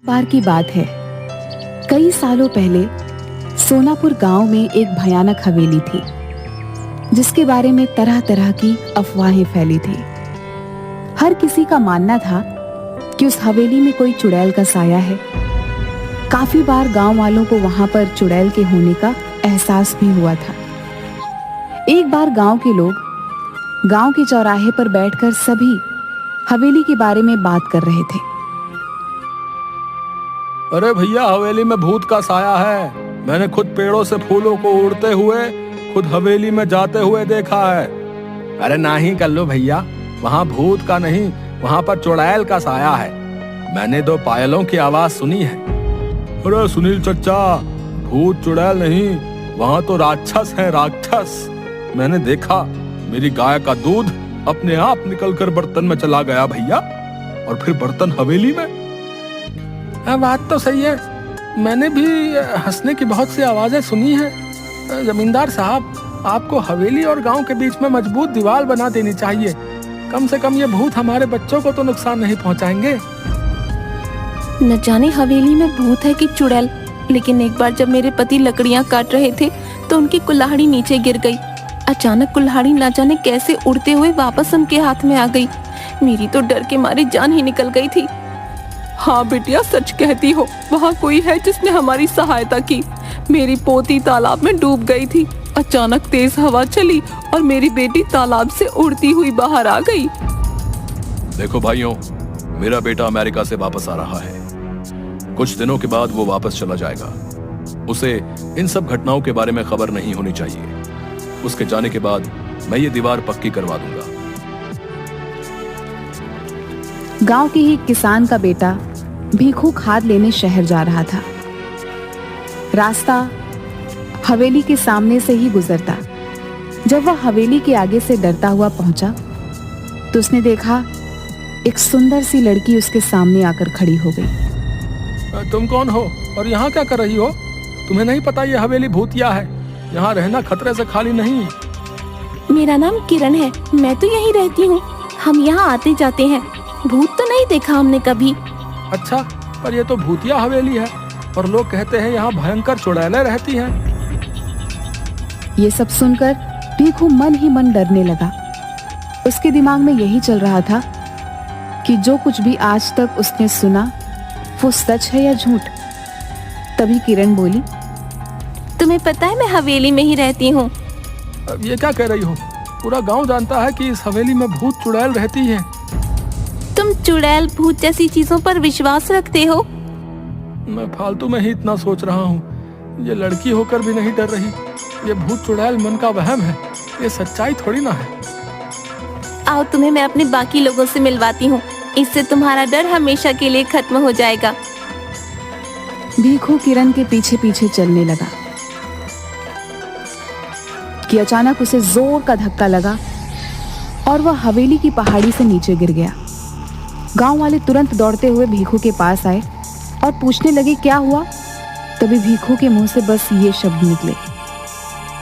बार की बात है, कई सालों पहले सोनापुर गांव में एक भयानक हवेली थी, जिसके बारे में तरह तरह की अफवाहें फैली थी। हर किसी का मानना था कि उस हवेली में कोई चुड़ैल का साया है। काफी बार गांव वालों को वहां पर चुड़ैल के होने का एहसास भी हुआ था। एक बार गांव के लोग गांव के चौराहे पर बैठकर सभी हवेली के बारे में बात कर रहे थे। अरे भैया, हवेली में भूत का साया है। मैंने खुद पेड़ों से फूलों को उड़ते हुए खुद हवेली में जाते हुए देखा है। अरे नहीं कर लो भैया, वहाँ भूत का नहीं, वहाँ पर चुड़ैल का साया है। मैंने 2 पायलों की आवाज सुनी है। अरे सुनील चच्चा, भूत चुड़ैल नहीं, वहाँ तो राक्षस है, राक्षस। मैंने देखा, मेरी गाय का दूध अपने आप निकलकर बर्तन में चला गया भैया, और फिर बर्तन हवेली में। हाँ, बात तो सही है। मैंने भी हंसने की बहुत सी आवाजें सुनी हैं। जमींदार साहब, आपको हवेली और गांव के बीच में मजबूत दीवार बना देनी चाहिए। कम से कम ये भूत हमारे बच्चों को तो नुकसान नहीं पहुंचाएंगे। न जाने हवेली में भूत है कि चुड़ैल, लेकिन एक बार जब मेरे पति लकड़ियां काट रहे थे तो उनकी कुल्हाड़ी नीचे गिर गई। अचानक कुल्हाड़ी न जाने कैसे उड़ते हुए वापस उनके हाथ में आ गई। मेरी तो डर के मारे जान ही निकल गई थी। हाँ बिटिया, सच कहती हो, वहाँ कोई है जिसने हमारी सहायता की। मेरी पोती तालाब में डूब गई थी। अचानक तेज हवा चली और मेरी बेटी तालाब से उड़ती हुई बाहर आ गई। देखो भाइयों, मेरा बेटा अमेरिका से वापस आ रहा है। कुछ दिनों के बाद वो वापस चला जाएगा। उसे इन सब घटनाओं के बारे में खबर नहीं होनी चाहिए। उसके जाने के बाद मैं ये दीवार पक्की करवा दूंगा। गांव के ही किसान का बेटा भीखू खाद लेने शहर जा रहा था। रास्ता हवेली के सामने से ही गुजरता। जब वह हवेली के आगे से डरता हुआ पहुंचा तो उसने देखा एक सुंदर सी लड़की उसके सामने आकर खड़ी हो गई। तुम कौन हो और यहाँ क्या कर रही हो? तुम्हें नहीं पता ये हवेली भूतिया है? यहाँ रहना खतरे से खाली नहीं। मेरा नाम किरण है, मैं तो यहीं रहती हूँ। हम यहाँ आते जाते हैं। भूत तो नहीं देखा हमने कभी। अच्छा, पर ये तो भूतिया हवेली है और लोग कहते हैं यहाँ भयंकर चुड़ैलें रहती हैं। ये सब सुनकर भीखू मन ही मन डरने लगा। उसके दिमाग में यही चल रहा था कि जो कुछ भी आज तक उसने सुना वो सच है या झूठ। तभी किरण बोली, तुम्हें पता है मैं हवेली में ही रहती हूँ। अब ये क्या कह रही हो? पूरा गांव जानता है कि इस हवेली में भूत चुड़ैल रहती है। तुम चुड़ैल भूत जैसी चीजों पर विश्वास रखते हो? मैं फालतू में ही इतना सोच रहा हूँ। ये लड़की होकर भी नहीं डर रही। ये भूत चुड़ैल मन का वहम है, ये सच्चाई थोड़ी ना है। आओ, तुम्हें मैं अपने बाकी लोगों से मिलवाती हूँ। इससे तुम्हारा डर हमेशा के लिए खत्म हो जाएगा। भीखू किरण के पीछे पीछे चलने लगा कि अचानक उसे जोर का धक्का लगा और वह हवेली की पहाड़ी से नीचे गिर गया। गांव वाले तुरंत दौड़ते हुए भीखू के पास आए और पूछने लगे क्या हुआ। तभी भीखू के मुंह से बस ये शब्द निकले,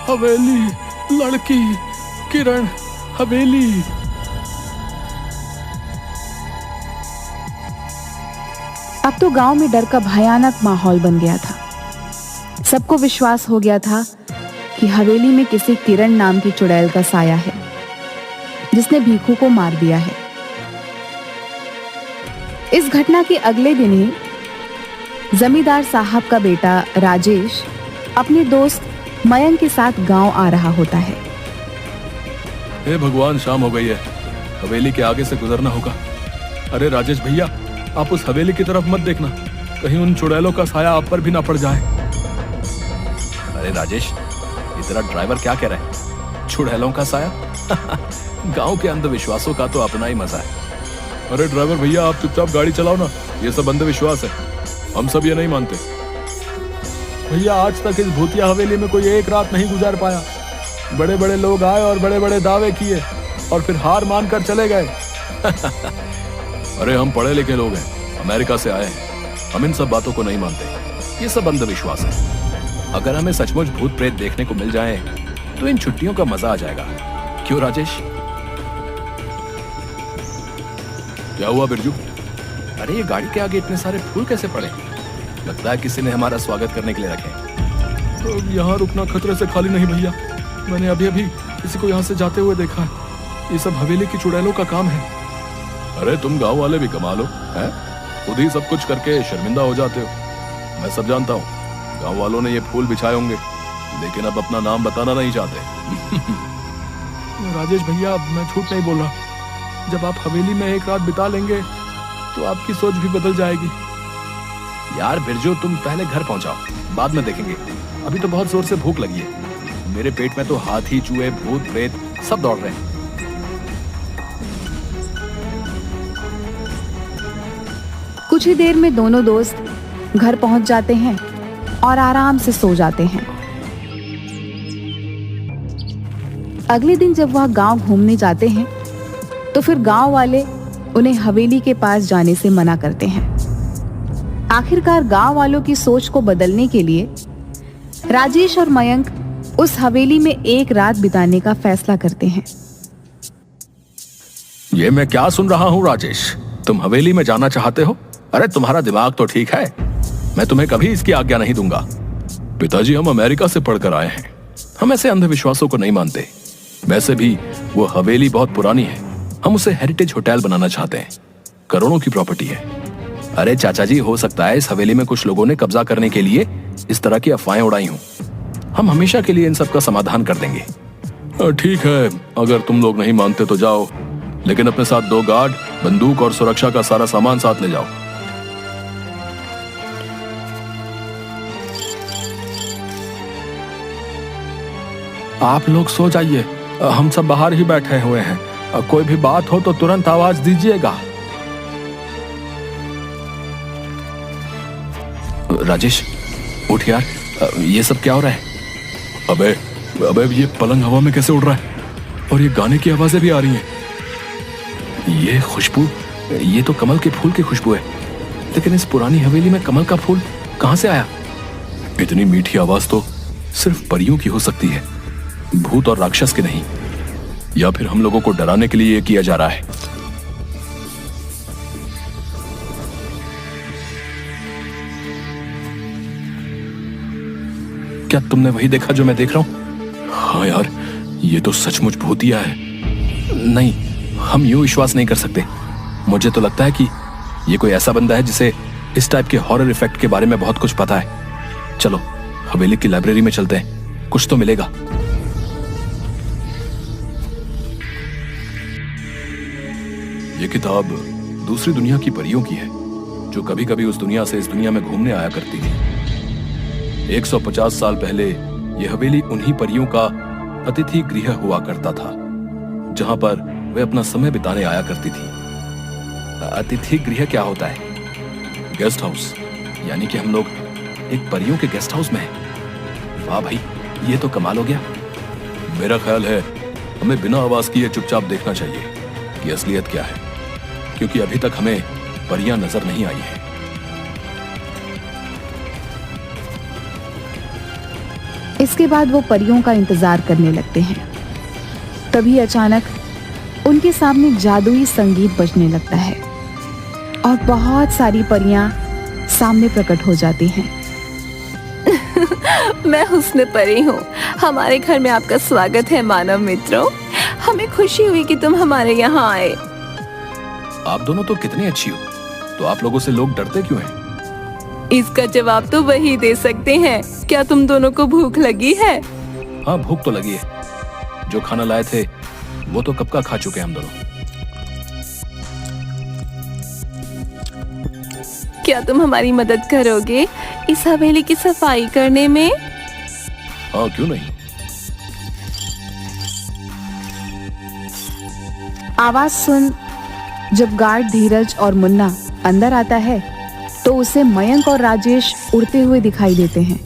हवेली, लड़की, किरण, हवेली। अब तो गांव में डर का भयानक माहौल बन गया था। सबको विश्वास हो गया था कि हवेली में किसी किरण नाम की चुड़ैल का साया है, जिसने भीखू को मार दिया है। इस घटना के अगले दिन ही जमींदार साहब का बेटा राजेश अपने दोस्त मयंक के साथ गांव आ रहा होता है। हे भगवान, शाम हो गई है। हवेली के आगे से गुजरना होगा। अरे राजेश भैया, आप उस हवेली की तरफ मत देखना, कहीं उन चुड़ैलों का साया आप पर भी ना पड़ जाए। अरे राजेश, ये तेरा ड्राइवर क्या कह रहा है? चुड़ैलों का साया? गांव के अंधविश्वासों का तो अपना ही मजा है। अरे ड्राइवर भैया, आप चुपचाप गाड़ी चलाओ ना। ये सब अंधविश्वास है, हम सब ये नहीं मानते। भैया, आज तक इस भूतिया हवेली में कोई एक रात नहीं गुजार पाया। बड़े बड़े लोग आए और बड़े बड़े दावे किए और फिर हार मानकर चले गए। अरे हम पढ़े लिखे लोग हैं, अमेरिका से आए हैं, हम इन सब बातों को नहीं मानते। ये सब अंधविश्वास है। अगर हमें सचमुच भूत प्रेत देखने को मिल जाए तो इन छुट्टियों का मजा आ जाएगा। क्यों राजेश? क्या हुआ बिरजू? अरे ये गाड़ी के आगे इतने सारे फूल कैसे पड़े? लगता है किसी ने हमारा स्वागत करने के लिए रखे। तो यहाँ रुकना खतरे से खाली नहीं भैया। मैंने अभी अभी किसी को यहाँ से जाते हुए देखा है। ये सब हवेली की चुड़ैलों का काम है। अरे तुम गांव वाले भी कमाल हो, हैं? खुद ही सब कुछ करके शर्मिंदा हो जाते हो। मैं सब जानता हूँ। गांव वालों ने ये फूल बिछाए होंगे, लेकिन अब अपना नाम बताना नहीं चाहते। राजेश भैया, मैं झूठ नहीं बोल रहा। जब आप हवेली में एक रात बिता लेंगे तो आपकी सोच भी बदल जाएगी। यार बिरजू, तुम पहले घर पहुंचाओ, बाद में देखेंगे। अभी तो बहुत जोर से भूख लगी है। मेरे पेट में तो हाथी, चूहे, भूत, प्रेत सब दौड़ रहे हैं। कुछ ही देर में दोनों दोस्त घर पहुंच जाते हैं और आराम से सो जाते हैं। अगले दिन जब वह गांव घूमने जाते हैं तो फिर गांव वाले उन्हें हवेली के पास जाने से मना करते हैं। आखिरकार गांव वालों की सोच को बदलने के लिए राजेश और मयंक उस हवेली में एक रात बिताने का फैसला करते हैं। ये मैं क्या सुन रहा हूँ राजेश? तुम हवेली में जाना चाहते हो? अरे तुम्हारा दिमाग तो ठीक है। मैं तुम्हें कभी इसकी आज्ञा नहीं दूंगा। पिताजी, हम अमेरिका से पढ़कर आए हैं। हम ऐसे अंधविश्वासों को नहीं मानते। वैसे भी वो हवेली बहुत पुरानी है। हम उसे हेरिटेज होटल बनाना चाहते हैं। करोड़ों की प्रॉपर्टी है। अरे चाचा जी, हो सकता है इस हवेली में कुछ लोगों ने कब्जा करने के लिए इस तरह की अफवाहें उड़ाई हों। हम हमेशा के लिए इन सब का समाधान कर देंगे। ठीक है, अगर तुम लोग नहीं मानते तो जाओ, लेकिन अपने साथ 2 गार्ड, बंदूक और सुरक्षा का सारा सामान साथ ले जाओ। आप लोग सो जाइए, हम सब बाहर ही बैठे हुए हैं। कोई भी बात हो तो तुरंत आवाज दीजिएगा। राजेश, उठ यार, ये सब क्या हो रहा है? अबे ये पलंग हवा में कैसे उड़ रहा है? और ये गाने की आवाजें भी आ रही हैं। ये खुशबू, ये तो कमल के फूल की खुशबू है। लेकिन इस पुरानी हवेली में कमल का फूल कहां से आया? इतनी मीठी आवाज तो सिर्फ परियों की हो सकती है, भूत और राक्षस की नहीं। या फिर हम लोगों को डराने के लिए ये किया जा रहा है। क्या तुमने वही देखा जो मैं देख रहा हूं? हाँ यार, ये तो सचमुच भूतिया है। नहीं, हम यूं विश्वास नहीं कर सकते। मुझे तो लगता है कि ये कोई ऐसा बंदा है जिसे इस टाइप के हॉरर इफेक्ट के बारे में बहुत कुछ पता है। चलो हवेली की लाइब्रेरी में चलते हैं, कुछ तो मिलेगा। ये किताब दूसरी दुनिया की परियों की है, जो कभी कभी उस दुनिया से इस दुनिया में घूमने आया करती थी। 150 साल पहले यह हवेली उन्हीं परियों का अतिथि गृह हुआ करता था, जहां पर वे अपना समय बिताने आया करती थी। अतिथि गृह क्या होता है? Guest house. यानी कि हम लोग एक परियों के गेस्ट हाउस में हैं। वाह भाई, ये तो कमाल हो गया। मेरा ख्याल है हमें बिना आवाज किए चुपचाप देखना चाहिए कि असलियत क्या है, क्योंकि अभी तक हमें परियां नजर नहीं आई हैं। इसके बाद वो परियों का इंतजार करने लगते हैं। तभी अचानक उनके सामने जादुई संगीत बजने लगता है और बहुत सारी परियां सामने प्रकट हो जाती हैं। मैं हुस्न परी हूँ। हमारे घर में आपका स्वागत है मानव मित्रों। हमें खुशी हुई कि तुम हमारे यहाँ आए। आप दोनों तो कितनी अच्छी हो, तो आप लोगों से लोग डरते क्यों हैं? इसका जवाब तो वही दे सकते हैं। क्या तुम दोनों को भूख लगी है? हाँ, भूख तो लगी है। जो खाना लाए थे वो तो कब का खा चुके हैं हम दोनों। क्या तुम हमारी मदद करोगे इस हवेली की सफाई करने में? हाँ, क्यों नहीं। आवाज सुन जब गार्ड धीरज और मुन्ना अंदर आता है तो उसे मयंक और राजेश उड़ते हुए दिखाई देते हैं,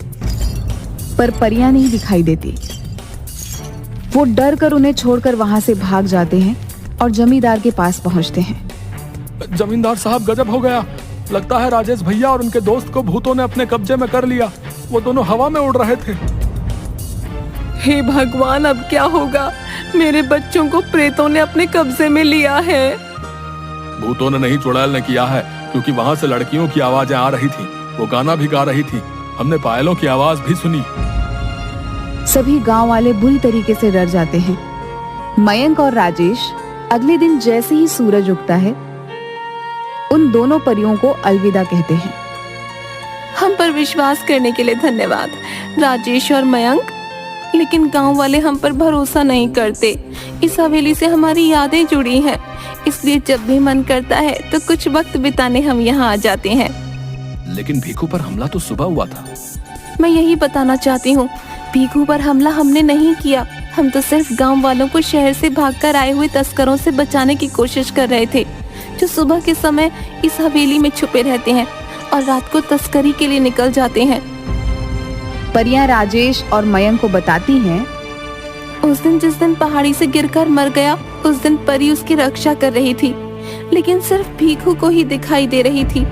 पर परियां नहीं दिखाई देती। वो डर कर उन्हें छोड़कर वहां से भाग जाते हैं और जमींदार के पास पहुंचते हैं। जमींदार साहब, गजब हो गया। लगता है राजेश भैया और उनके दोस्त को भूतों ने अपने कब्जे में कर लिया। वो दोनों हवा में उड़ रहे थे। हे भगवान, अब क्या होगा? मेरे बच्चों को प्रेतों ने अपने कब्जे में लिया है। भूतों ने नहीं, चुड़ैल ने किया है। क्योंकि वहां से लड़कियों की आवाजें आ रही थी, वो गाना भी गा रही थी, हमने पायलों की आवाज भी सुनी। सभी गांव वाले बुरी तरीके से डर जाते हैं। मयंक और राजेश अगले दिन जैसे ही सूरज उगता है उन दोनों परियों को अलविदा कहते हैं। हम पर विश्वास करने के लिए धन्यवाद राजेश और मयंक, लेकिन गांव वाले हम पर भरोसा नहीं करते। इस हवेली से हमारी यादें जुड़ी हैं, इसलिए जब भी मन करता है तो कुछ वक्त बिताने हम यहाँ आ जाते हैं। लेकिन भीखू पर हमला तो सुबह हुआ था। मैं यही बताना चाहती हूँ, भीखू पर हमला हमने नहीं किया। हम तो सिर्फ गांव वालों को शहर से भागकर आए हुए तस्करों से बचाने की कोशिश कर रहे थे, जो सुबह के समय इस हवेली में छुपे रहते हैं और रात को तस्करी के लिए निकल जाते हैं। परियां राजेश और मयंक को बताती हैं, उस दिन जिस दिन पहाड़ी से गिरकर मर गया, उस दिन परी उसकी रक्षा कर रही थी, लेकिन सिर्फ भीखू को ही दिखाई दे रही थी।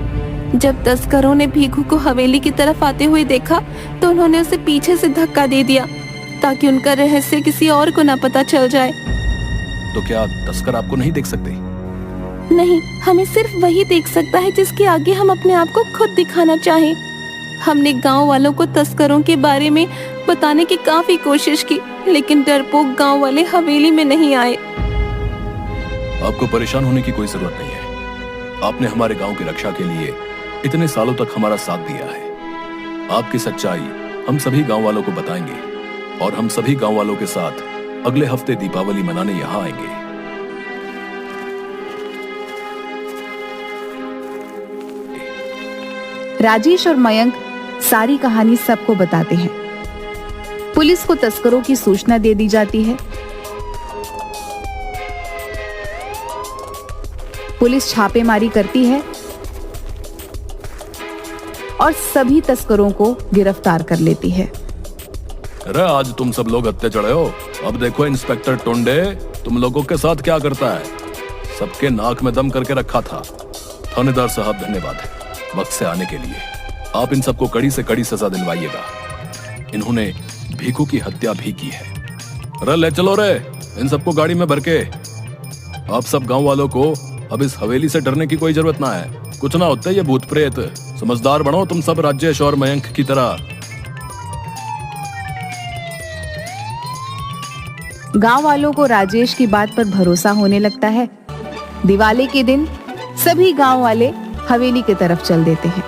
जब तस्करों ने भीखू को हवेली की तरफ आते हुए देखा तो उन्होंने उसे पीछे से धक्का दे दिया ताकि उनका रहस्य किसी और को ना पता चल जाए। तो क्या तस्कर आपको नहीं देख सकते? नहीं, हमें सिर्फ वही देख सकता है जिसके आगे हम अपने आप को खुद दिखाना चाहें। हमने गांव वालों को तस्करों के बारे में बताने की काफी कोशिश की, लेकिन डरपोक गांव वाले हवेली में नहीं आए। आपको परेशान होने की कोई जरूरत नहीं है। आपने हमारे गांव की रक्षा के लिए इतने सालों तक हमारा साथ दिया है। आपकी सच्चाई हम सभी गांव वालों को बताएंगे और हम सभी गांव वालों के साथ अगले हफ्ते दीपावली मनाने यहाँ आएंगे। राजेश और मयंक सारी कहानी सबको बताते हैं। पुलिस को तस्करों की सूचना दे दी जाती है। पुलिस छापेमारी करती है और सभी तस्करों को गिरफ्तार कर लेती है। अरे आज तुम सब लोग हत्थे चढ़े हो। अब देखो इंस्पेक्टर टुंडे तुम लोगों के साथ क्या करता है। सबके नाक में दम करके रखा था। थानेदार साहब धन्यवाद वक्त से आने के लिए। आप इन सबको कड़ी से कड़ी सजा दिलवाइएगा। इन्होंने भीखू की हत्या भी की है। अरे ले चलो रे इन सबको गाड़ी में भर के। आप सब गांव वालों को अब इस हवेली से डरने की कोई जरूरत ना है। कुछ ना होते ये भूत प्रेत। समझदार बनो तुम सब राजेश और मयंक की तरह। गांव वालों को राजेश की बात पर भरोसा होने लगता है। दिवाली के दिन सभी गांव वाले हवेली की तरफ चल देते हैं।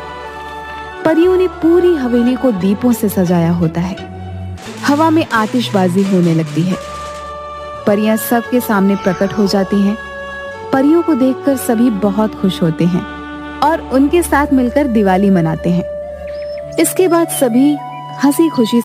परियों ने पूरी हवेली को दीपों से सजाया होता है। हवा में आतिशबाजी होने लगती है। परियां सबके सामने प्रकट हो जाती हैं। परियों को देखकर सभी बहुत खुश होते हैं और उनके साथ मिलकर दिवाली मनाते हैं। इसके बाद सभी हंसी खुशी